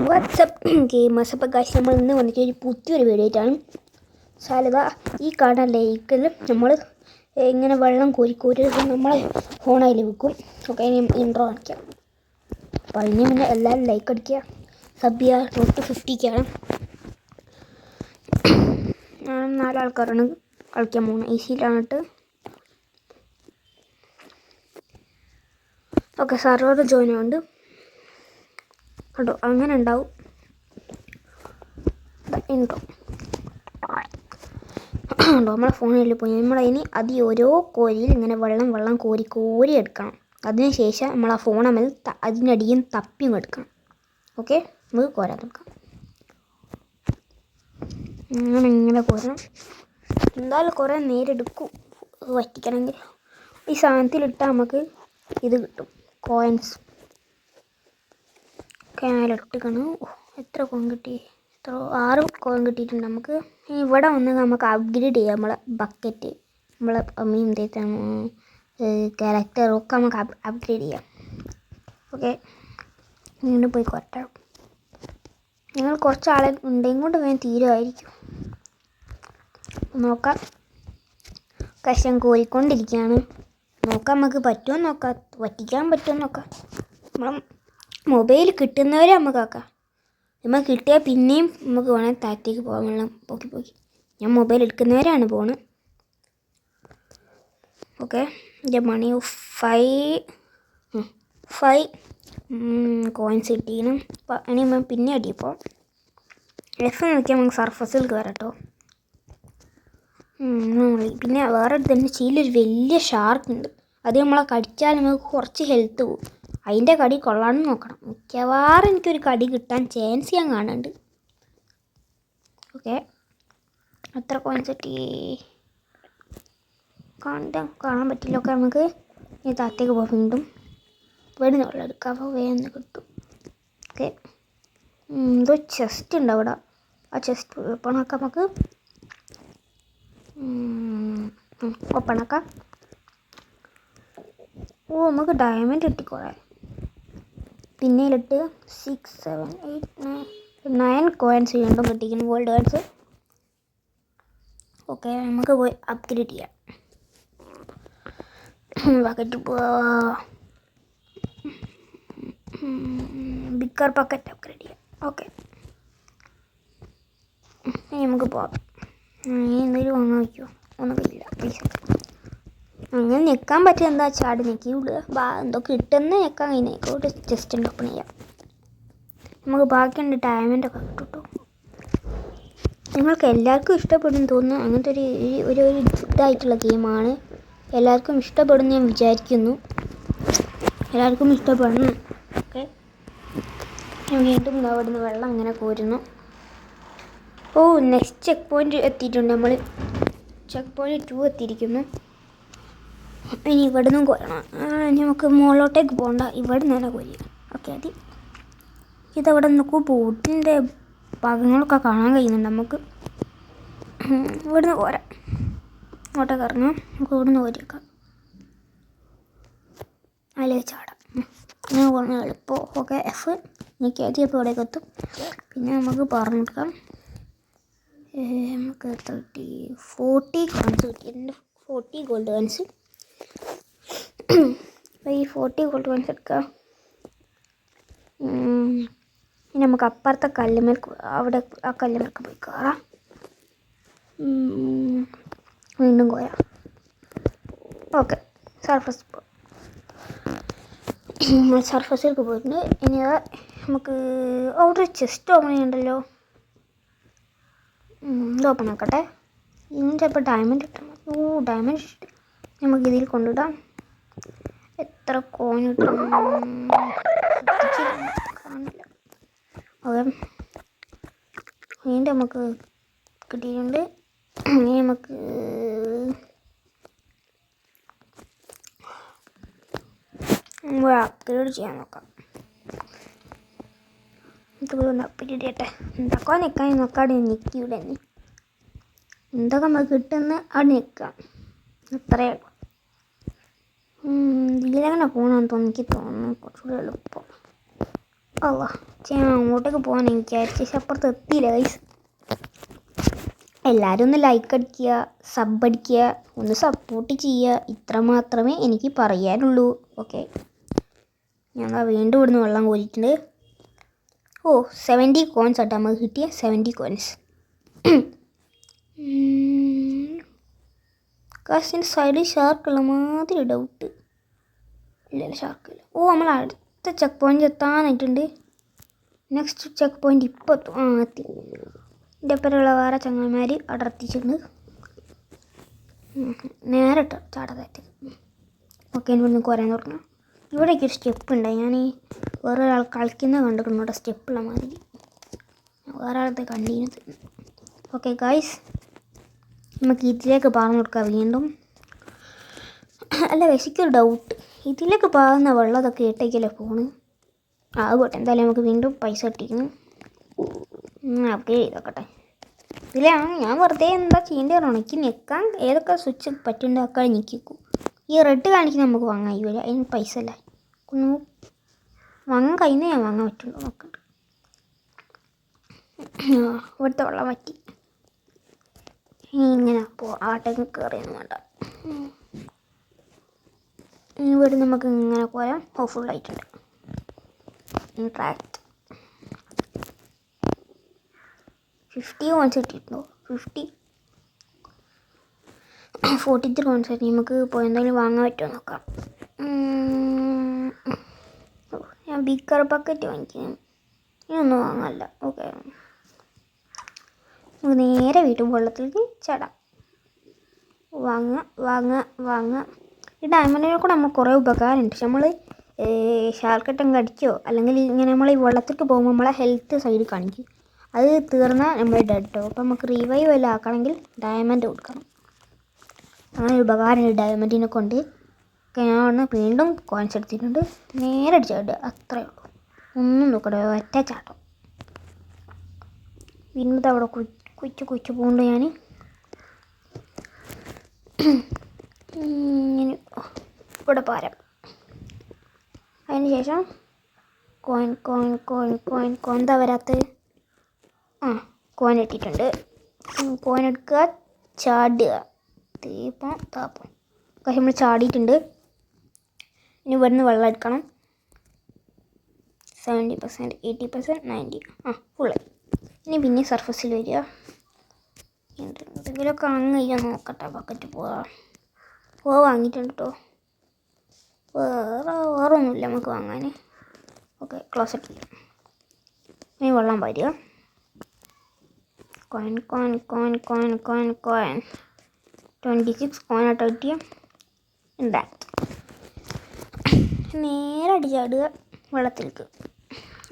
WhatsApp gamers. അപ്പോൾ guys നമ്മൾ ഇന്ന് വന്നിട്ട് ഒരു പുതിയൊരു വീഡിയോ ആയിട്ടാണ്. സാലത ഈ കാണുന്ന ലൈക്കിൽ നമ്മൾ ഇങ്ങനെ വെള്ളം കോരി നമ്മളെ ഫോണിൽ വെക്കും. ഓക്കെ, ഇനി ഇൻട്രോ കാണിക്കാം. അപ്പോൾ അതിന് മുന്നേ എല്ലാവരും ലൈക്ക് അടിക്കുക, സബ് ചെയ്യുക. റോട്ട് 50ക്കാണ്. 4 ആൾക്കാരാണ് കളിക്കാൻ പോകുന്നത്. ഈസിയിലാണിട്ട്. ഓക്കെ, സർവർ ജോയിൻ ആവുന്നുണ്ട് കേട്ടോ. അങ്ങനെ ഉണ്ടാവും ഇൻട്രോ ഉണ്ടോ. നമ്മളെ ഫോണിൽ പോയി നമ്മളതിന് ഓരോ കോരിയിൽ ഇങ്ങനെ വെള്ളം കോരി എടുക്കണം. അതിനുശേഷം നമ്മൾ ആ ഫോൺ നമ്മൾ അതിനടിയും തപ്പിയും എടുക്കണം. ഓക്കെ, നമുക്ക് കോരാൻ നോക്കാം. ഇങ്ങനെ കോരണം. എന്തായാലും കുറേ നേരെടുക്കും വറ്റിക്കണമെങ്കിൽ. ഈ സാധനത്തിലിട്ടാൽ നമുക്ക് ഇത് കിട്ടും, കോയിൻസ്. ഞാനിലിട്ടിക്കണ്. എത്ര കോയിൻ കിട്ടി? 6 കോയിൻ കിട്ടിയിട്ടുണ്ട് നമുക്ക്. ഇവിടെ വന്ന് നമുക്ക് അപ്ഗ്രേഡ് ചെയ്യാം. നമ്മളെ ബക്കറ്റ്, നമ്മളെ മീൻ തേച്ചാണ് ക്യാരക്ടറൊക്കെ നമുക്ക് അപ്ഗ്രേഡ് ചെയ്യാം. ഓക്കെ, ഇങ്ങനെ പോയി കൊറ്റാം. ഞങ്ങൾ കുറച്ച് ആളെ ഉണ്ടെങ്കിൽ കൊണ്ട് വേഗം തീരുമായിരിക്കും. നോക്കാം. കശം കോരിക്കൊണ്ടിരിക്കുകയാണ്. നോക്കാം നമുക്ക് പറ്റുമോ നോക്കാം, വറ്റിക്കാൻ പറ്റുമോ നോക്കാം. നമ്മൾ മൊബൈൽ കിട്ടുന്നവരെ നമുക്ക് ആക്കാം. നമ്മൾ കിട്ടിയാൽ പിന്നെയും നമുക്ക് വേണമെങ്കിൽ താഴത്തേക്ക് പോകാൻ. വെള്ളം പോക്കി ഞാൻ മൊബൈൽ എടുക്കുന്നവരാണ് പോകുന്നത്. ഓക്കെ, എൻ്റെ മണി 5 കോയിൻസ് കിട്ടിയിരുന്നു. അപ്പം ഇനി പിന്നെ അടിയപ്പോൾ എഫ് നോക്കിയാൽ നമുക്ക് സർഫസിൽ കയറട്ടോ. പിന്നെ വേറെ തന്നെ ചീലൊരു വലിയ ഷാർക്ക് ഉണ്ട്. അത് നമ്മളെ കടിച്ചാൽ നമുക്ക് കുറച്ച് ഹെൽത്ത് പോകും. അതിൻ്റെ കടി കൊള്ളാനും നോക്കണം. മിക്കവാറും എനിക്കൊരു കടി കിട്ടാൻ ചാൻസ് ഞാൻ കാണുന്നുണ്ട്. ഓക്കെ, എത്ര കോയിൻസ് കിട്ടി കാണാൻ പറ്റില്ല. ഒക്കെ നമുക്ക് ഈ താഴത്തേക്ക് പോകാം. വീണ്ടും വെള്ളം എടുക്കാം. അപ്പോൾ വേഗം കിട്ടും. ഓക്കെ, എന്തോ ചെസ്റ്റ് ഉണ്ട് അവിടെ. ആ ചെസ്റ്റ് ഓപ്പണാക്കാം. നമുക്ക് ഓപ്പണാക്കാം. ഓ, നമുക്ക് ഡയമണ്ട് കിട്ടിക്കോളെ. പിന്നീലിട്ട് 6 7 8 9 കോയിൻസ് വീണ്ടും കിട്ടിക്കുന്നു, ഗോൾഡ് കോയിൻസ്. ഓക്കെ, നമുക്ക് പോയി അപ്ഗ്രേഡ് ചെയ്യാം. ബക്കറ്റ് ബിക്കർ ബക്കറ്റ് അപ്ഗ്രേഡ് ചെയ്യാം. ഓക്കെ, ഇനി നമുക്ക് പോവാം. എന്തെങ്കിലും വാങ്ങാൻ വയ്ക്കുമോ? ഒന്നും കഴിയില്ല പ്ലീസ്. അങ്ങനെ നിൽക്കാൻ പറ്റും. എന്താ ചാടി നിൽക്കിയുള്ളൂ. എന്തോ കിട്ടുന്ന നിൽക്കാൻ കഴിഞ്ഞേക്കോട്ട്. ജസ്റ്റ് ഉണ്ട് ഓപ്പൺ ചെയ്യാം. നമുക്ക് ബാക്കിയുണ്ട് ഡയമണ്ടൊക്കെ കിട്ടും. നിങ്ങൾക്ക് എല്ലാവർക്കും ഇഷ്ടപ്പെടും തോന്നുന്നു. അങ്ങനത്തെ ഒരു ഇതായിട്ടുള്ള ഗെയിമാണ്. എല്ലാവർക്കും ഇഷ്ടപ്പെടും ഞാൻ വിചാരിക്കുന്നു. എല്ലാവർക്കും ഇഷ്ടപ്പെടണം. ഓക്കെ, വീണ്ടും അവിടെ നിന്ന് വെള്ളം അങ്ങനെ കോരുന്നു. ഓ, നെക്സ്റ്റ് ചെക്ക് പോയിൻ്റ് എത്തിയിട്ടുണ്ട്. നമ്മൾ ചെക്ക് പോയിൻ്റ് 2 എത്തിയിരിക്കുന്നു. ഇനി ഇവിടെ നിന്നും കോരണം. നമുക്ക് മുകളിലോട്ടേക്ക് പോകണ്ട, ഇവിടെ നിന്ന് തന്നെ കോരി. ഓക്കെ, ഇതവിടെ നോക്കൂ. ബോട്ടിൻ്റെ ഭാഗങ്ങളൊക്കെ കാണാൻ കഴിയുന്നുണ്ട് നമുക്ക്. ഇവിടുന്ന് കോരാം. ഇങ്ങോട്ടേക്ക് ഇറങ്ങാം. നമുക്ക് ഇവിടുന്ന് കോരിയേക്കാം. അതിലേക്ക് ചാടാം. അങ്ങനെ പോകുന്ന എളുപ്പം. ഓക്കെ, എഫ് എനിക്ക് ആദ്യപ്പോൾ ഇവിടേക്ക് എത്തും. പിന്നെ നമുക്ക് പറഞ്ഞു കൊടുക്കാം. നമുക്ക് 40 കോയിൻസ് കിട്ടിയിട്ടുണ്ട്. 40 ഗോൾഡ് കോയിൻസ്. അപ്പോൾ ഈ 40 ഗോൾഡ് കോയിൻസ് എടുക്കാം. ഇനി നമുക്ക് അപ്പുറത്തെ കല്ലുമേൽ, അവിടെ ആ കല്ലുമേൽക്ക് പോയി കയറാം. വീണ്ടും കോരാം. ഓക്കെ, സർഫസിലേക്ക് പോയിട്ടുണ്ട്. ഇനി നമുക്ക് അവിടെ ചെസ്റ്റ് ഓപ്പൺ ചെയ്യണ്ടല്ലോ. ഇത് ഓപ്പൺ ആക്കട്ടെ. ഇനി ചിലപ്പോൾ ഡയമണ്ട് കിട്ടണം. ഓ, ഡയമണ്ട് ഇഷ്ടം. നമുക്ക് ഇതിൽ കൊണ്ടിടാം. എത്ര കോയിൻ കിട്ടും കാണില്ല. ഓക്കെ, വീണ്ടും നമുക്ക് കിട്ടിയിട്ടുണ്ട്. ഇനി നമുക്ക് അപ്ഗ്രേഡ് ചെയ്യാൻ നോക്കാം. അപ്ഗ്രേഡ് ചെയ്യട്ടെ. എന്തൊക്കെ നിൽക്കാൻ നോക്കാതെ നിൽക്കിവിടെ. എന്തൊക്കെ നമുക്ക് കിട്ടുന്ന അവിടെ നിൽക്കാം. അത്രയേ ഉള്ളൂ. ഇതിലങ്ങനെ പോകണമെന്ന് എനിക്ക് തോന്നുന്നു കുറച്ചുകൂടി എളുപ്പം. അല്ല ഞാൻ അങ്ങോട്ടേക്ക് പോകാൻ എനിക്ക് വിചാരിച്ച അപ്പുറത്ത് എത്തിയില്ല ഗൈസ്. എല്ലാവരും ഒന്ന് ലൈക്ക് അടിക്കുക, സബ് അടിക്കുക, ഒന്ന് സപ്പോർട്ട് ചെയ്യുക. ഇത്ര മാത്രമേ എനിക്ക് പറയാനുള്ളൂ. ഓക്കെ, ഞങ്ങൾ വീണ്ടും ഇവിടുന്ന് വെള്ളം കോരിയിട്ടുണ്ട്. 70 കോയിൻസ് ആട്ടോ നമുക്ക് കിട്ടിയ 70 കോയിൻസ്. കാശിൻ്റെ സൈഡിൽ ഷാർക്കുള്ള മാതിരി ഡൗട്ട്. ഇല്ലല്ല, ഷാർക്കില്ല. നമ്മൾ അടുത്ത ചെക്ക് പോയിൻ്റ് എത്താനായിട്ടുണ്ട്. നെക്സ്റ്റ് ചെക്ക് പോയിൻ്റ് ഇപ്പോൾ എത്തി. എൻ്റെ ഒപ്പരമുള്ള വേറെ ചങ്ങന്മാർ അവിടെ എത്തിച്ചിട്ടുണ്ട്. നേരെ ചാടത്തായിട്ട്. ഓക്കെ, ഇവിടുന്ന് കുറയാൻ തുടങ്ങാം. ഇവിടേക്ക് ഒരു സ്റ്റെപ്പ് ഉണ്ടായി. ഞാൻ വേറെ ഒരാൾ കളിക്കുന്നത് കണ്ടിട്ടുണ്ട് ഇവിടെ സ്റ്റെപ്പുള്ള മാതിരി. വേറെ ആളത്തെ കണ്ടിരുന്നത്. ഓക്കെ ഗായ്സ്, നമുക്ക് ഇതിലേക്ക് പറഞ്ഞു കൊടുക്കാം വീണ്ടും. അല്ല വിശക്കൊരു ഡൗട്ട്, ഇതിലേക്ക് പാകുന്ന വെള്ളം അതൊക്കെ ഏട്ടേക്കല്ലേ ഫോണ്. പോട്ടെ, എന്തായാലും നമുക്ക് വീണ്ടും പൈസ കിട്ടിക്കുന്നു. അപ്ഗ്രേഡ് ചെയ്തോക്കട്ടെ. ഇതിലാണ് ഞാൻ വെറുതെ എന്താ ചെയ്യേണ്ടത്. എനിക്ക് ഞെക്കാൻ ഏതൊക്കെ സ്വിച്ച് പറ്റുണ്ടാക്കാൻ ഞെക്കിക്കും. ഈ റെഡ് കാണിക്കുന്ന നമുക്ക് വാങ്ങാൻ കഴിയില്ല, അതിന് പൈസ അല്ല. ഒന്ന് വാങ്ങാൻ കഴിയുന്ന ഞാൻ വാങ്ങാൻ പറ്റുള്ളൂ. നോക്കട്ടെ, ഇവിടുത്തെ വെള്ളം പറ്റി. ഇങ്ങനെ ആട്ടേക്ക് കയറിയൊന്നും വേണ്ട. ഇവിടെ നമുക്ക് ഇങ്ങനെ പോയാൽ ഫുള്ളായിട്ടുണ്ട്. ഇൻട്രാക്ട് 50 കോയിൻസ് കിട്ടിയിട്ടുണ്ടോ? 43 കോയിൻസ് ആയിട്ട് നമുക്ക് ഇപ്പോൾ എന്തെങ്കിലും വാങ്ങാൻ പറ്റുമോ നോക്കാം. ഞാൻ ബിക്കർ ബക്കറ്റ് വാങ്ങിക്കുന്നു. ഇതൊന്നും വാങ്ങാനല്ല. ഓക്കെ, നമുക്ക് നേരെ വീട്ടും വെള്ളത്തിലേക്ക് ചാടാം. വാങ്ങുക. ഈ ഡയമണ്ടിനെ കൂടെ നമ്മൾ കുറേ ഉപകാരമുണ്ട്. പക്ഷെ നമ്മൾ ഷാർക്കട്ടം കടിച്ചോ അല്ലെങ്കിൽ ഇങ്ങനെ നമ്മൾ ഈ വെള്ളത്തിലേക്ക് പോകുമ്പോൾ നമ്മളെ ഹെൽത്ത് സൈഡിൽ കാണിക്കും. അത് തീർന്നാൽ നമ്മൾ ഡെഡ് ആവും. അപ്പോൾ നമുക്ക് റിവൈവ് എല്ലാം ആക്കണമെങ്കിൽ ഡയമണ്ട് കൊടുക്കണം. അങ്ങനെ ഒരു ഉപകാരമുണ്ട് ഡയമണ്ടിനെ കൊണ്ട്. ഞാൻ വീണ്ടും കോയിൻസ് എടുത്തിട്ടുണ്ട്. നേരെ ചാടുക, അത്രയേ ഉള്ളൂ. ഒന്നും നോക്കട്ടെ, ഒറ്റ ചാട്ടം. വീണ്ടും അവിടെ കുച്ചു പോകുന്നുണ്ട്. ഞാൻ ഇവിടെ പാരം. അതിന് ശേഷം കോയിൻ എന്താ വരാത്തത്? കോയിൻ ഇട്ടിട്ടുണ്ട്. കോയിൻ എടുക്കുക, ചാടുക. താപ്പം പക്ഷെ നമ്മൾ ചാടിയിട്ടുണ്ട്. ഇനി ഇവിടുന്ന് വെള്ളം എടുക്കണം. 70%, 80%, 90. ഫുള്ള്. ഇനി പിന്നെ സർഫസിൽ വരിക. എന്തെങ്കിലുമൊക്കെ അങ്ങ് ചെയ്യാൻ നോക്കട്ടെ. ബക്കറ്റ് വാങ്ങിയിട്ടുണ്ട് കേട്ടോ. വേറെ ഒന്നുമില്ല നമുക്ക് വാങ്ങാൻ. Okay, closet. ഇനി വെള്ളം വരിക. കോയിൻ 26 കോയിനായിട്ട് കിട്ടിയ ഇമ്പാക്ട്. നേരെ അടിച്ചാടുക വെള്ളത്തിലേക്ക്.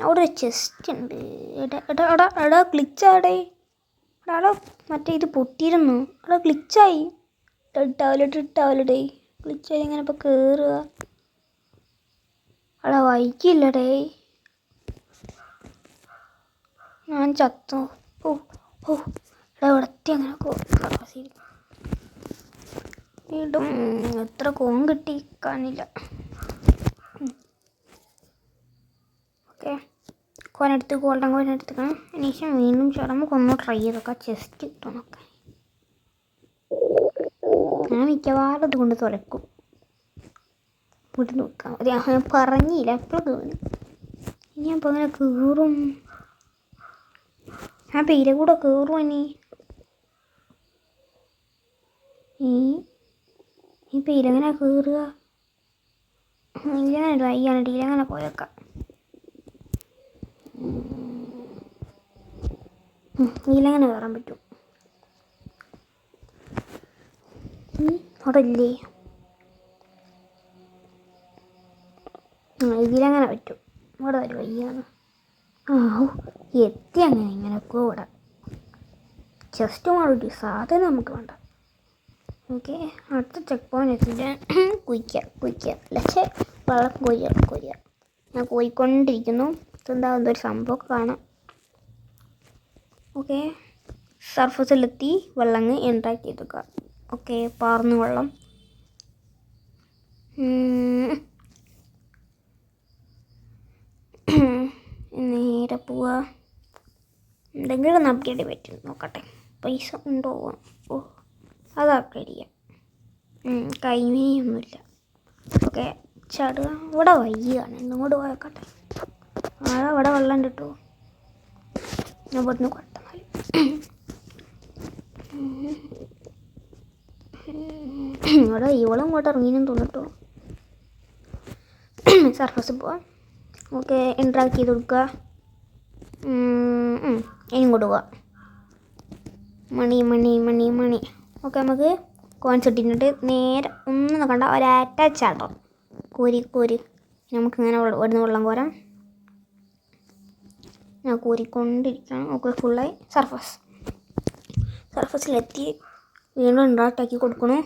അവിടെ ഒരു ചെസ്റ്റ് ഉണ്ട്. എടാ ഗ്ലിച്ചാടേ. എടാ മറ്റേ ഇത് പൊട്ടിയിരുന്നു. എടാ ഗ്ലിച്ചായി. ഇട്ടാവലടേ ഗ്ലിച്ചായി. ഇങ്ങനെ ഇപ്പോൾ കയറുക. എടാ വൈകില്ലടേ, ഞാൻ ചത്തു. എടാ ഇവിടത്തെ അങ്ങനെ വീണ്ടും എത്ര കോൺ കിട്ടി കാണില്ല. ഓക്കെ, ഗോൾഡൻ കോയിൻ എടുത്തുക്കണം. അതിനുശേഷം വീണ്ടും ചടമ്പ് ഒന്ന് ട്രൈ ചെയ്തൊക്കെ ചെസ്റ്റ് കിട്ടും നോക്കാൻ. ഞാൻ മിക്കവാറും അതുകൊണ്ട് തുറക്കും. വീട്ടിൽ നോക്കാം. ഞാൻ പറഞ്ഞില്ല എപ്പോഴും കയറി. ഇനി അപ്പോൾ അങ്ങനെ കയറും. ഞാൻ പേരെ കൂടെ കയറും. ഈ പേരെങ്ങനെ കയറുക? ഇങ്ങനെ ട്രൈ ചെയ്യാനായിട്ട് ഇതിലങ്ങനെ പോയേക്കാം. ഇതിലങ്ങനെ കയറാൻ പറ്റും. അവിടെ ഇല്ലേ? ഇതിലങ്ങനെ പറ്റും. ഇവിടെ ഒരു വയ്യാണ്. എത്തി അങ്ങനെ ഇങ്ങനെയൊക്കെ ഇവിടെ ജസ്റ്റ് മാറി സാധനം നമുക്ക് വേണ്ട. ഓക്കെ, അടുത്ത ചെക്ക് പോയിന്റ് എത്തിയിട്ട് കുയ്ക്കുക അല്ലേ വെള്ളം കോരിയ. ഞാൻ കോരിക്കൊണ്ടിരിക്കുന്നു. ഇതെന്താ എന്തൊരു സംഭവമൊക്കെ കാണാം. ഓക്കെ, സർഫസിലെത്തി വെള്ളം ഇൻട്രാക്ട് ചെയ്തുക. ഓക്കെ, പാർന്നു വെള്ളം. നേരെ പോവാ. എന്തെങ്കിലും ഒന്ന് അപ്ഗ്രേഡ് പറ്റും നോക്കട്ടെ. പൈസ ഉണ്ടോ? ഓ, അത് അപ്ഗ്രേഡ് ചെയ്യാം. കൈമയൊന്നുമില്ല. ഓക്കെ, ചടുക. ഇവിടെ വയ്യാണ്, ഇങ്ങോട്ട് പോയക്കട്ടെ. അവിടെ വെള്ളം കിട്ടുമോ? ഞാൻ ഇവിടുന്ന് കൊട്ടന്നാൽ ഇവിടെ ഇവളും ഇങ്ങോട്ട് ഇറങ്ങിയെന്ന് തോന്നിട്ടോ. സർഫസ് പോവാം. ഓക്കെ, ഇൻട്രാക്ട് ചെയ്ത് കൊടുക്കുക. ഇനിയും കൊടുക്കുക. മണി മണി മണി മണി. ഓക്കെ, നമുക്ക് കോയിൻസ് ഇട്ടിട്ട് നേരെ ഒന്നും നോക്കണ്ട, ഒരറ്റാച്ചാട്ടോ. കോരി കോരി നമുക്കിങ്ങനെ ഇവിടുന്ന് വെള്ളം കോരാം. ഞാൻ കോരിക്കൊണ്ടിരിക്കണം. ഓക്കെ, ഫുള്ളായി. സർഫസിലെത്തി വീണ്ടും ഇൻട്രാക്റ്റാക്കി കൊടുക്കണു.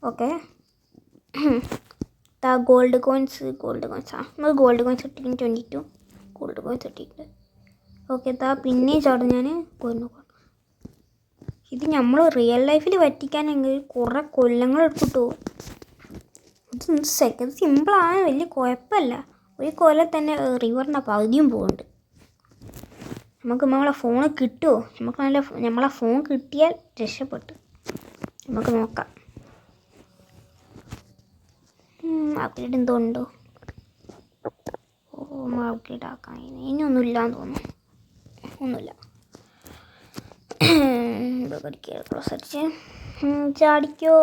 ഓക്കെ, ഗോൾഡ് കോയിൻസ് നമ്മൾ ഗോൾഡ് കോയിൻസ് ഇട്ടിട്ടുണ്ട്. 22 ഗോൾഡ് കോയിൻസ് ഇട്ടിട്ടുണ്ട്. ഓക്കെ, പിന്നെ ചാടും ഞാൻ കൊന്നു. ഇത് നമ്മൾ റിയൽ ലൈഫിൽ പറ്റിക്കാനെങ്കിൽ കുറേ കൊല്ലങ്ങൾ എടുത്തിട്ടു. ഇത് സെക്കൻഡ് സിമ്പിളാണ്, വലിയ കുഴപ്പമില്ല. ഒരു കൊല്ലം തന്നെ റിവറിൻ്റെ പകുതിയും പോകുന്നുണ്ട്. നമുക്ക് നമ്മളെ ഫോൺ കിട്ടുമോ? നമ്മളെ ഫോൺ കിട്ടിയാൽ രക്ഷപ്പെട്ടു. നമുക്ക് നോക്കാം. അപ്ഗ്രേഡ് എന്തോ ഉണ്ടോ? അപ്ഗ്രേഡ് ആക്കാൻ ഇനിയൊന്നുമില്ലാന്ന് തോന്നുന്നു. ഒന്നുമില്ല. അടിച്ച് ചാടിക്കോ.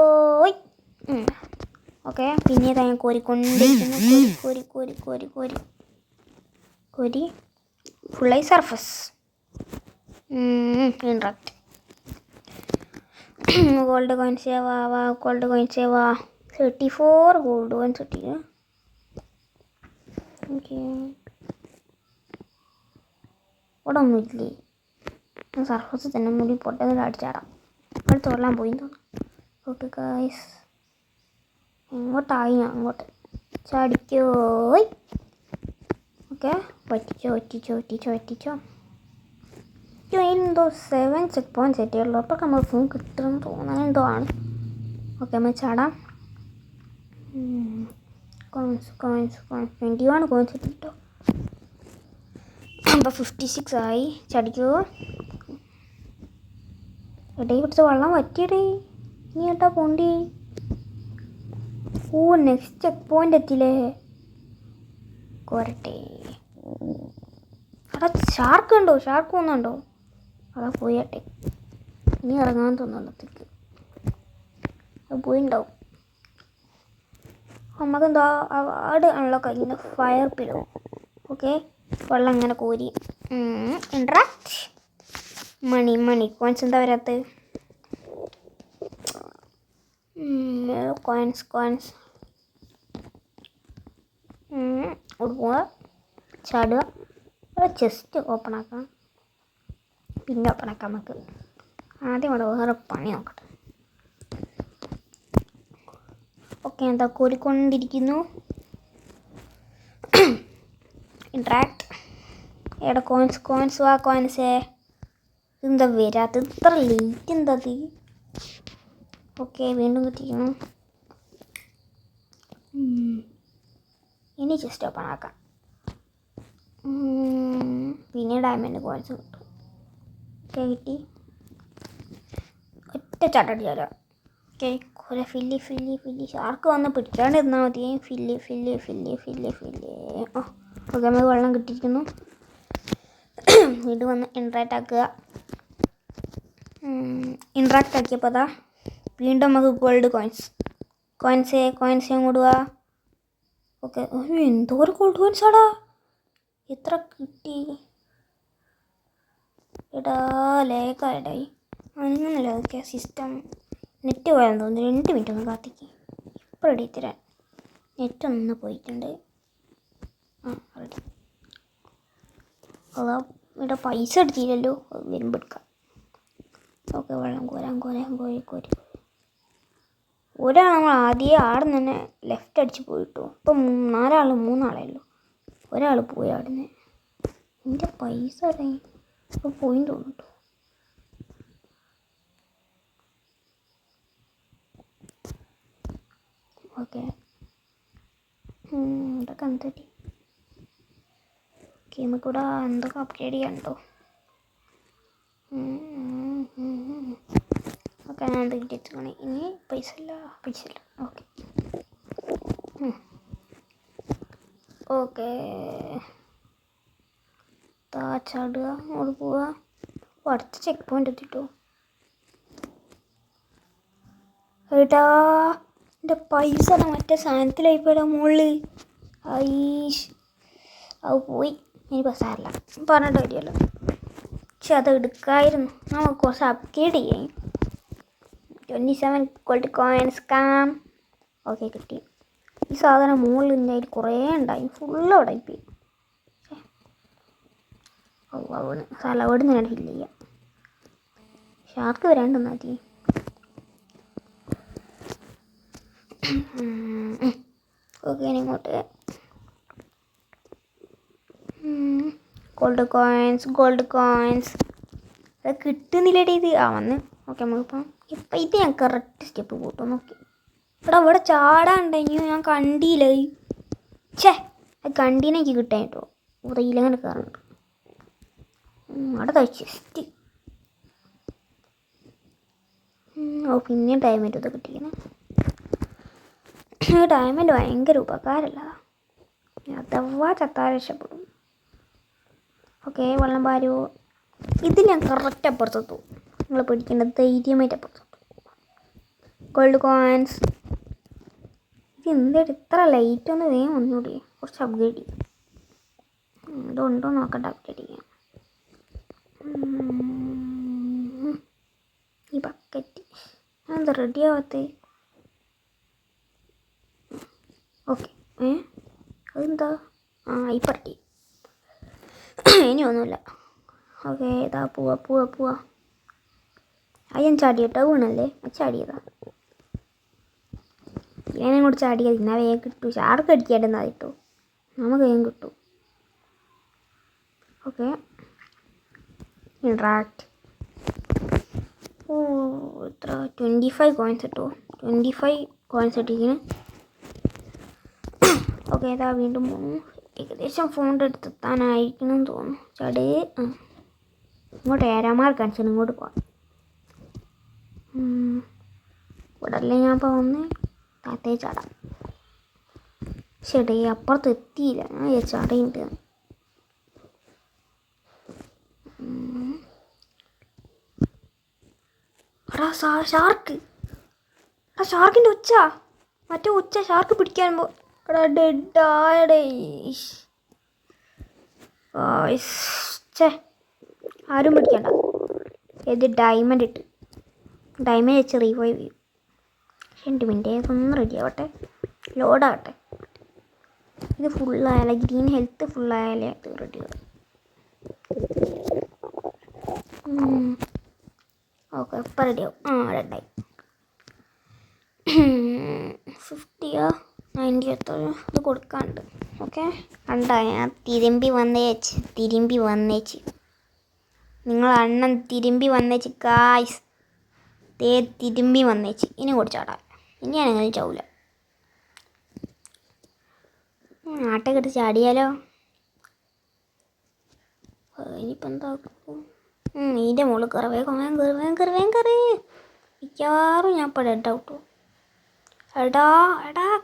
ഓക്കെ, പിന്നെ ഞാൻ കോരിക്കൊണ്ടിരിക്കുന്നു. കോരി കോരി കോരി കോരി കോരി ഫുള്ളായി. Surface interact. ഗോൾഡ് കോയിൻസ് ആവാ. ഗോൾഡ് കോയിൻസ് ആവാ. 34 ഗോൾഡ് കോയിൻസ് കിട്ടി. ഓക്കെ, ഇവിടെ ഒന്നുമില്ലേ? സർഫസ് തന്നെ മുടി പൊട്ടതിൽ അടിച്ചാടാം. അടുത്ത് വെള്ളം പോയി തോന്നുന്നു. ഓക്കെ ഗായ്സ്, ഇങ്ങോട്ടായി. ഞാൻ അങ്ങോട്ട് ചാടിക്കോ. ഓക്കെ, ഒറ്റിച്ചോ. എന്തോ 7 ചെക്ക് പോയിന്റ് സെറ്റ് ചെയ്യുള്ളൂ. അപ്പോൾ നമ്മൾ ഫോൺ കിട്ടുമെന്ന് തോന്നുന്നത് എന്തോ ആണ്. ഓക്കെ, നമ്മൾ ചാടാം. കോയിൻസ് 21 കോയിൻസ് കിട്ടോ. അപ്പോൾ 56 ആയി. ചടിക്കോ. എടേ പിടിച്ച് വെള്ളം വറ്റിയടേ. നീ ഏട്ടാ പോണ്ടി. നെക്സ്റ്റ് ചെക്ക് പോയിന്റ് എത്തിയില്ലേ? കോരട്ടെ. അവിടെ ഷാർക്ക് ഉണ്ടോ? ഷാർക്ക് ഒന്നുണ്ടോ? അതാ പോയട്ടെ. ഇനി ഇറങ്ങാൻ തോന്നുള്ളത്തേക്ക് അത് പോയിണ്ടാവും. നമുക്കെന്തോ അവാർഡ് അൺലോക്ക് ആക്കി. ഫയർ പിലോ. ഓക്കെ, വെള്ളം ഇങ്ങനെ കോരി. ഇൻട്രാക്ട്. മണി കോയിൻസ് എന്താ വരാത്തത്? കോയിൻസ് പോവുക. ചാടുക. ഒരു ചെസ്റ്റ് ഓപ്പൺ ആക്കാം. പിന്നെ ഓപ്പൺ ആക്കാം. നമുക്ക് ആദ്യം ഇവിടെ വേറെ പണി നോക്കട്ടെ. ഓക്കെ, എന്താ കോരിക്കൊണ്ടിരിക്കുന്നു. ഇൻട്രാക്ട്. എവിടെ കോയിൻസ് വാ. കോയിൻസേ എന്താ വരാത്തത്? ഇത്ര ലേറ്റ് എന്താ അത്? ഓക്കെ, വീണ്ടും കിട്ടിയിരുന്നു. ഇനി ജസ്റ്റ് ഓപ്പൺ ആക്കാം. പിന്നെ ഡയമണ്ട് കോയിൻസ് കിട്ടും. ഓക്കെ, കിട്ടി. ഒറ്റ ചാട്ടടിച്ചാലോ. ഓക്കെ, കുറെ ഫില്ലി ഷാർക്ക് വന്ന് പിടിക്കാണ്ടിരുന്നാൽ മതി. ഫില്ലി. ഓക്കെ, നമുക്ക് വെള്ളം കിട്ടിയിരിക്കുന്നു. വീണ്ടും വന്ന് ഇൻട്രാക്ട് ആക്കുക. ഇൻട്രാക്ട് ആക്കിയപ്പോൾ അതാ വീണ്ടും നമുക്ക് ഗോൾഡ് കോയിൻസ് കൊടുക്കുക. ഓക്കെ, എന്തോരം ഗോൾഡ് കോയിൻസ് ആടാ. എത്ര കിട്ടി? എടാ ലേക്കായിട്ടായി അങ്ങനെയല്ല. ഓക്കെ, സിസ്റ്റം നെറ്റ് പോയാൽ തോന്നുന്നു. 2 മിനിറ്റ് ഒന്ന് കാത്തിക്ക്. ഇപ്പോൾ റെഡി തരാൻ. നെറ്റ് ഒന്ന് പോയിട്ടുണ്ട്. റെഡി. അതാ ഇവിടെ പൈസ എടുത്തില്ലല്ലോ. വരുമ്പോൾ എടുക്കാം. ഓക്കെ, വെള്ളം കോരി ഒരാൾ നമ്മൾ ആദ്യം ആടെ തന്നെ ലെഫ്റ്റ് അടിച്ച് പോയിട്ടോ. ഇപ്പം 3 ഉള്ളൂ. ഒരാൾ പോയി ആടുന്ന്. എൻ്റെ പൈസ ഇപ്പോൾ പോയി തോന്നിട്ടോ. ഓക്കെ, ഇതൊക്കെ എന്തൊരു ഗെയിമിൽ കൂടെ എന്തൊക്കെ അപ്ഗ്രേഡ് ചെയ്യാനുണ്ടോ? ഓക്കെ, ഞാൻ എന്ത് കിട്ടിയെടുത്തോണേ. ഇനി പൈസ ഇല്ല. ഓക്കെ ഓക്കെ, ചാടുക, അങ്ങോട്ട് പോവുക. അടുത്ത ചെക്ക് പോയിന്റ് എത്തിട്ടോ. ഏട്ടാ, എൻ്റെ പൈസ മറ്റേ സാധനത്തിലായിപ്പോയാ മുകളിൽ. ഐഷ്, അത് പോയി. ഇനി ബസ്സാറില്ല, പറഞ്ഞിട്ട് കാര്യമല്ലോ. പക്ഷെ അത് എടുക്കായിരുന്നു. നമുക്ക് കുറച്ച് അപ്ഗ്രേഡ് ചെയ്യാം. 27 ഗോൾഡ് കോയിൻസ് കാം. ഓക്കെ, കിട്ടി. ഈ സാധനം മുകളിൽ അതിൽ കുറേ ഉണ്ടായി. ഫുള്ള് അവിടെ പോയി. അവിടെ നിന്ന് ഫില്ല് ചെയ്യാം. ഷാർക്ക് വരാണ്ടെന്ന് മതി. ഓക്കെ, ഇങ്ങോട്ട് ഗോൾഡ് കോയിൻസ് അത് കിട്ടുന്നില്ലേടേ ഇത്. വന്ന് ഓക്കെ, നമുക്കിപ്പം ഇത് ഞാൻ കറക്റ്റ് സ്റ്റെപ്പ് കൂട്ടും. നോക്കി ഇവിടെ ചാടാണ്ടെങ്കിൽ ഞാൻ കണ്ടില്ല. അത് കണ്ടീനെ എനിക്ക് കിട്ടാൻ കേട്ടോ. റീലങ്ങനെ കയറുന്നുണ്ട്. അവിടെ ജസ്റ്റ് പിന്നെയും ഡയമണ്ട് ഇത് കിട്ടിക്കുന്നത്. ഡയമണ്ട് ഭയങ്കര ഉപകാരമല്ല. അഥവാ ചത്താൽ രക്ഷപ്പെടും. ഓക്കെ, വെള്ളം പാരൂ. ഇത് ഞാൻ കറക്റ്റ് അപ്പുറത്തെത്തു. നിങ്ങൾ പിടിക്കേണ്ടത് ധൈര്യമായിട്ട് അപ്പുറത്തെത്തു. Gold coins. ഇത് എന്തായിട്ട് ഇത്ര ലൈറ്റ് ഒന്ന് വേഗം ഒന്നുകൂടി കുറച്ച് അപ്ഗ്രേഡ് ചെയ്യാം. ഇതുണ്ടോ നോക്കണ്ട, അപ്ഗ്രേഡ് ചെയ്യാം. ഈ ബക്കറ്റ് എന്താ റെഡി ആവാത്തേ? ഓക്കെ, അതെന്താ? ഇപ്പം റെഡി. ഇനി ഒന്നുമില്ല. ഓക്കെ, ഇതാ പോവാ. അയ്യൻ ചാടിയിട്ടോ, വീണല്ലേ? ചാടിയതാ. ഞാനും കൂടി ചാടിയത്. എന്നാൽ വേഗം കിട്ടൂ. ഷാർക്ക് അടിക്കാണ്ടെന്നാ കിട്ടൂ. നമുക്ക് വേഗം കിട്ടും. Okay, interact. എത്ര? 25 കോയിൻസ് കിട്ടുമോ? 25 കോയിൻസ് കിട്ടിയിരിക്കുന്നു. ഓക്കെ, ഇതാ വീണ്ടും പോകുന്നു. ഏകദേശം ഫോണിൻ്റെ അടുത്തെത്താനായിരിക്കണമെന്ന് തോന്നുന്നു. ചടേ ഇങ്ങോട്ട് ഏരാമാർ കാണിച്ചാൽ ഇങ്ങോട്ട് പോകാം. ഇവിടെ അല്ലേ ഞാൻ ഇപ്പോൾ വന്ന് താത്തേ ചാടാം. ചേട്ടേ, അപ്പുറത്ത് എത്തിയില്ല. ഞാൻ ചടയുണ്ട്. ഷാർക്ക്. ഷാർക്കിൻ്റെ ഒച്ച, മറ്റേ ഒച്ച ഷാർക്ക് പിടിക്കാൻ ഡെഡായടേ. ആരും പിടിക്കണ്ട. ഇത് ഡയമണ്ട് വെച്ച് റീവൈവ് ചെയ്യും. 2 മിനിറ്റ് ഒന്ന് റെഡി ആവട്ടെ, ലോഡാവട്ടെ. ഇത് ഫുള്ളായാലേ, ഗ്രീൻ ഹെൽത്ത് ഫുള്ളായാലേ അത് റെഡി ആവും. ഓക്കെ, ഇപ്പം റെഡി ആവും. റെഡായി. 50 90 എത്തോളം ഇത് കൊടുക്കാനുണ്ട്. ഓക്കെ, കണ്ടോ ഞാൻ തിരുമ്പി വന്നേച്ച്. നിങ്ങൾ അണ്ണൻ തിരുമ്പി വന്നേച്ച് ഗായ്സ്. തിരുമ്പി വന്നേച്ച്. ഇനി കുടിച്ചാടാം. ഇനി ഞാനങ്ങനെ ചാവൂല. ആട്ടൊക്കെ ചാടിയാലോ? ഇനിയിപ്പോൾ എന്താക്കും? ഇതിൻ്റെ മുകളിൽ കയറി വേഗം കയറി. മിക്കവാറും ഞാൻ ഇപ്പോൾ ഡെഡ് ഔട്ടോ. എടാ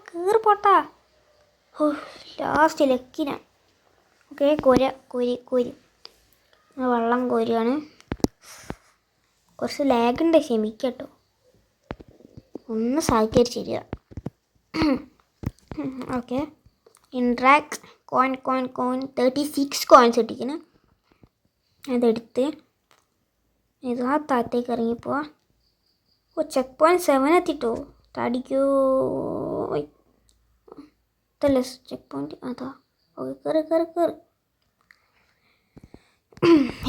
കയറി പോട്ടാ. ലാസ്റ്റ് ലക്കിന. ഓക്കെ, കോരി വെള്ളം കോരിയാണ്. കുറച്ച് ലാഗുണ്ട്, ക്ഷമിക്കട്ടോ. ഒന്ന് സഹകരിച്ച് ശരിയാ. Okay, interact. കോയിൻ 36 കോയിൻസ് കിട്ടിക്കുന്നു. അതെടുത്ത് ഇതാ താഴത്തേക്ക് ഇറങ്ങിപ്പോവാ. Check point 7 എത്തിട്ടോ. തടിക്കോ ഇതല്ലേ ചെക്ക് പോയിൻറ്റ്? അതാ. ഓക്കെ, കയറി.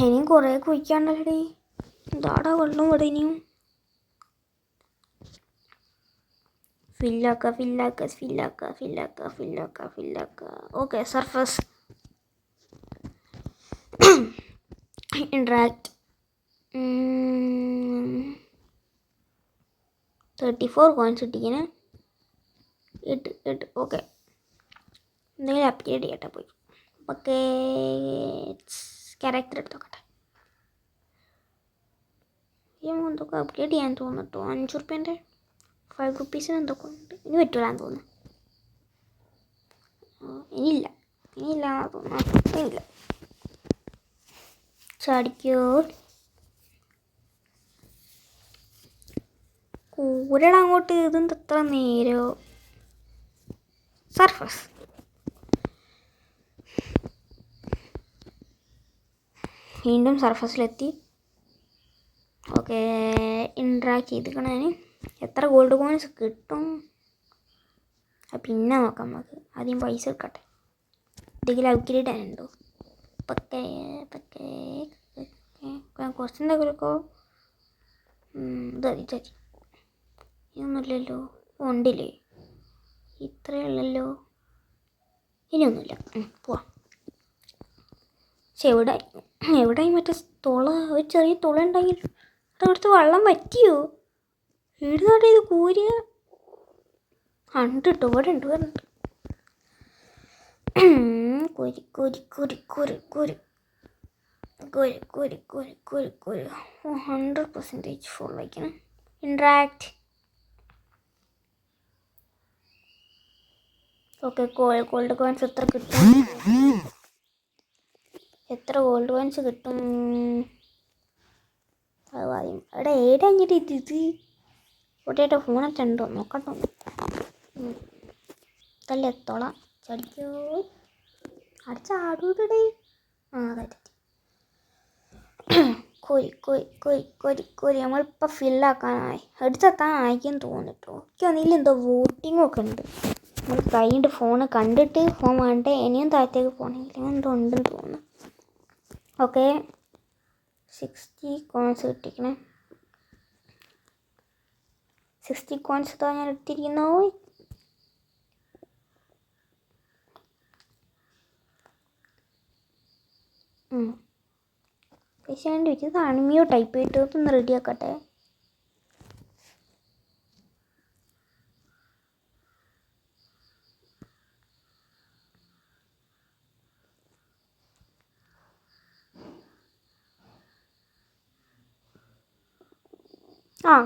ഇനിയും കുറേ കുഴിക്കാണ്ടല്ലേ. ഇതാടാ വെള്ളം ഇവിടെ ഇനിയും. ഫില്ലാക്ക. Okay, surface. ഇൻട്രാക്ട്. 34 കോയിൻസ് കിട്ടിക്കണേ. 8. ഓക്കെ, എന്തെങ്കിലും അപ്ഗ്രേഡ് ചെയ്യട്ടെ പോയി. ഓക്കെ ക്യാരക്ടർ എടുത്ത് നോക്കട്ടെ. ഈ എന്തൊക്കെ അപ്ഗ്രേഡ് ചെയ്യാൻ തോന്നുന്നു. 5 റുപ്യേൻ്റെ 5 റുപ്പീസിന് എന്തൊക്കെ ഉണ്ട്. ഇനി പറ്റൂലാന്ന് തോന്നുന്നു. ഇനിയില്ല തോന്നുന്നു. ഇനിയില്ല. ചാടിക്കോ കൂരട അങ്ങോട്ട്. ഇതെന്ത് എത്ര നേരോ. സർഫസ് വീണ്ടും സർഫസിലെത്തി. Okay interact ചെയ്തിരിക്കണേ. എത്ര ഗോൾഡ് കോയിൻസ് കിട്ടും പിന്നെ നോക്കാം നമുക്ക്. ആദ്യം പൈസ എടുക്കട്ടെ. എന്തെങ്കിലും അപ്ഗ്രേഡ് ചെയ്യാനുണ്ടോ? പക്കേ കുറച്ചുണ്ടാക്കി കൊടുക്കോ. ഇതതി ഇതൊന്നുമില്ലല്ലോ. ഉണ്ടില്ലേ, ഇത്രയുള്ളല്ലോ. ഇനിയൊന്നുമില്ല. പോവാം. പക്ഷെ എവിടെയായി മറ്റേ തുള, ഒരു ചെറിയ തുള ഉണ്ടെങ്കിൽ അവിടുത്തെ വെള്ളം പറ്റിയോ? എഴുതാട്ടെ ഇത് കൂരിയ ഉണ്ട് കേട്ടോ. ഇവിടെ ഉണ്ട് പറഞ്ഞിട്ട് കോരി 100% ഫുൾ വയ്ക്കണം. ഇൻട്രാക്ട്. ഓക്കെ ഗോൾഡ് കോയിൻസ് എത്ര കിട്ടും? എത്ര ഗോൾഡ് കോയിൻസ് കിട്ടും അത് പറയും. എടാ ഏടങ്ങിട്ട് ഇത് ഒട്ടേട്ട ഫോണൊക്കെ ഉണ്ടോ നോക്കട്ടോ. തല്ലേ എത്തോളാം. ചടിക്കോ അടിച്ചാടൂടേ. അതെ കോരി നമ്മളിപ്പോൾ ഫില്ലാക്കാനായി എടുത്തെത്താൻ അയക്കുമെന്ന് തോന്നിട്ടോ. എനിക്ക് അതിൽ എന്തോ വോട്ടിങ്ങൊക്കെ ഉണ്ട്. നമ്മൾ കൈയിട്ട് ഫോണ് കണ്ടിട്ട് ഫോൺ വേണ്ടേ ഇനിയും താഴത്തേക്ക് പോകണമെങ്കിൽ എന്തോ ഉണ്ടെന്ന് തോന്നുന്നു. Okay 60 coins കിട്ടിക്കണേ. 60 കോയിൻസ് ഇതാ ഞാൻ എടുത്തിരിക്കുന്നു. പക്ഷേ വേണ്ടി വെച്ചത് അണിമിയോ ടൈപ്പ് ചെയ്തിട്ട് ഒന്ന് റെഡിയാക്കട്ടെ.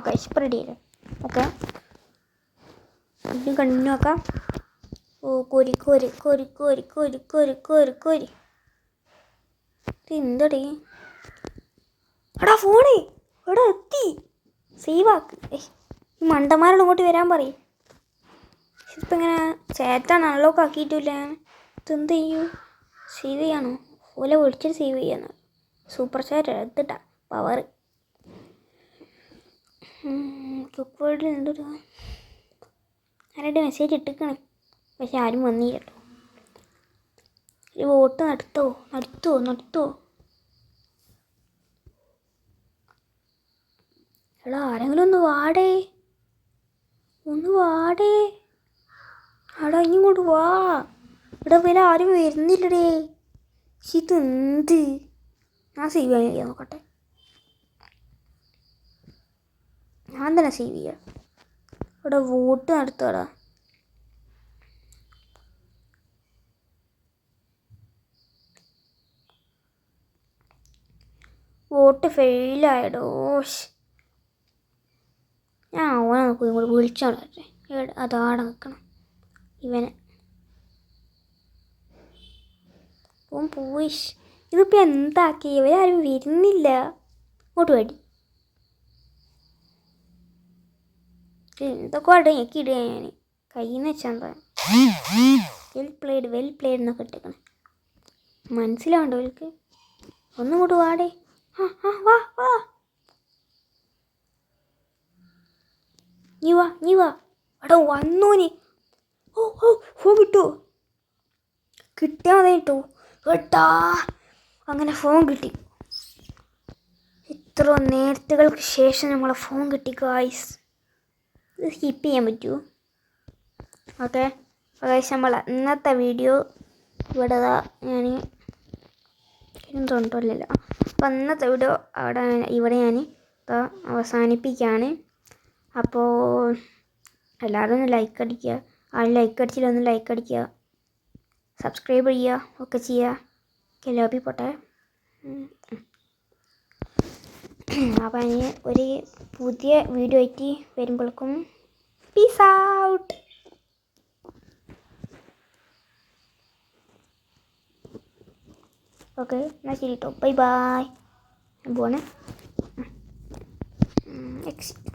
കഴിച്ച് റെഡി ആയില്ലേ. ഓക്കെ ഇനി കണ്ടിന്യൂ ആക്കാം. കോരി എന്തടി എടാ ഫോണേ എടാ എത്തി. സേവ് ആക്ക്. ഈ മണ്ടന്മാരോട് ഇങ്ങോട്ട് വരാൻ പറയും. ഇപ്പം ഇങ്ങനെ ചേറ്റാണ് അൺലോക്ക് ആക്കിയിട്ടില്ല. ഇതെന്ത് ചെയ്യൂ? സേവ് ചെയ്യാനോ? ഓല വിളിച്ചിട്ട് സേവ് ചെയ്യാനോ? സൂപ്പർ ചാറ്റ് എടുത്തിട്ടാ പവർ. ക്ലിക്ക് വേർഡിൽ എന്തൊരു ആരുടെ മെസ്സേജ് ഇട്ടിക്കണേ. പക്ഷെ ആരും വന്നില്ല കേട്ടോ. ഒരു വോട്ട് നടത്തുമോ? എടാ ആരെങ്കിലും ഒന്ന് വാടേ. എടാ ഇങ്ങോട്ട് വാ. ഇവിടെ വില ആരും വരുന്നില്ലടേ. ഇതെന്ത്? ഞാൻ സേവ് ചെയ്യാൻ നോക്കട്ടെ. ഞാൻ തന്നെ സേവ് ചെയ്യാം. ഇവിടെ വോട്ട് നടത്തുകടാ. വോട്ട് ഫെയിലായടോ. ഞാൻ ഓനെ നോക്കും ഇങ്ങോട്ട് വിളിച്ചോളട്ടെ. അതാടെ നിൽക്കണം ഇവനെ. പോയി. ഇതിപ്പോൾ എന്താക്കി? ഇവരാരും വരുന്നില്ല. ഇങ്ങോട്ട് വേണ്ടി എന്തൊക്കെ ഇടുക ഞെക്കിയിടുക. ഞാൻ കയ്യിൽ നിന്ന് വെച്ചാൽ എന്താ വെൽ പ്ലേഡ് എന്നൊക്കെ ഇട്ടേക്കണേ. മനസ്സിലാവണ്ടോ അവർക്ക്? ഒന്നും കൂട്ട് വാടേ. വാ നീ വാ എടാ വന്നു നീ. ഫോൺ കിട്ടിയാൽ മതി കേട്ടോ. കേട്ടാ അങ്ങനെ ഫോൺ കിട്ടി. ഇത്ര നേരത്തുകൾക്ക് ശേഷം നമ്മളെ ഫോൺ കിട്ടി ഗായ്സ്. ഇത് സ്കിപ്പ് ചെയ്യാൻ പറ്റുമോ? ഓക്കെ ഗായ്സ് നമ്മളെ ഇന്നത്തെ വീഡിയോ ഇവിടെ ഞാൻ എന്തുണ്ടല്ലോ. അപ്പോൾ ഇന്നത്തെ വീഡിയോ ഇവിടെ ഞാൻ അവസാനിപ്പിക്കുകയാണ്. അപ്പോൾ എല്ലാവരും ഒന്ന് ലൈക്ക് അടിക്കുക. ലൈക്ക് അടിച്ചില്ല ഒന്ന് ലൈക്ക് അടിക്കുക. സബ്സ്ക്രൈബ് ചെയ്യുക ഒക്കെ ചെയ്യുക. ലോബി പോട്ടെ. അപ്പം ഇനി ഒരു പുതിയ വീഡിയോ ആയിട്ട് വരുമ്പോഴേക്കും പീസ് ഔട്ട്. ഓക്കെ, എന്നാൽ ശരി കേട്ടോ. Bye bye. പോണേ. എക്സിറ്റ്.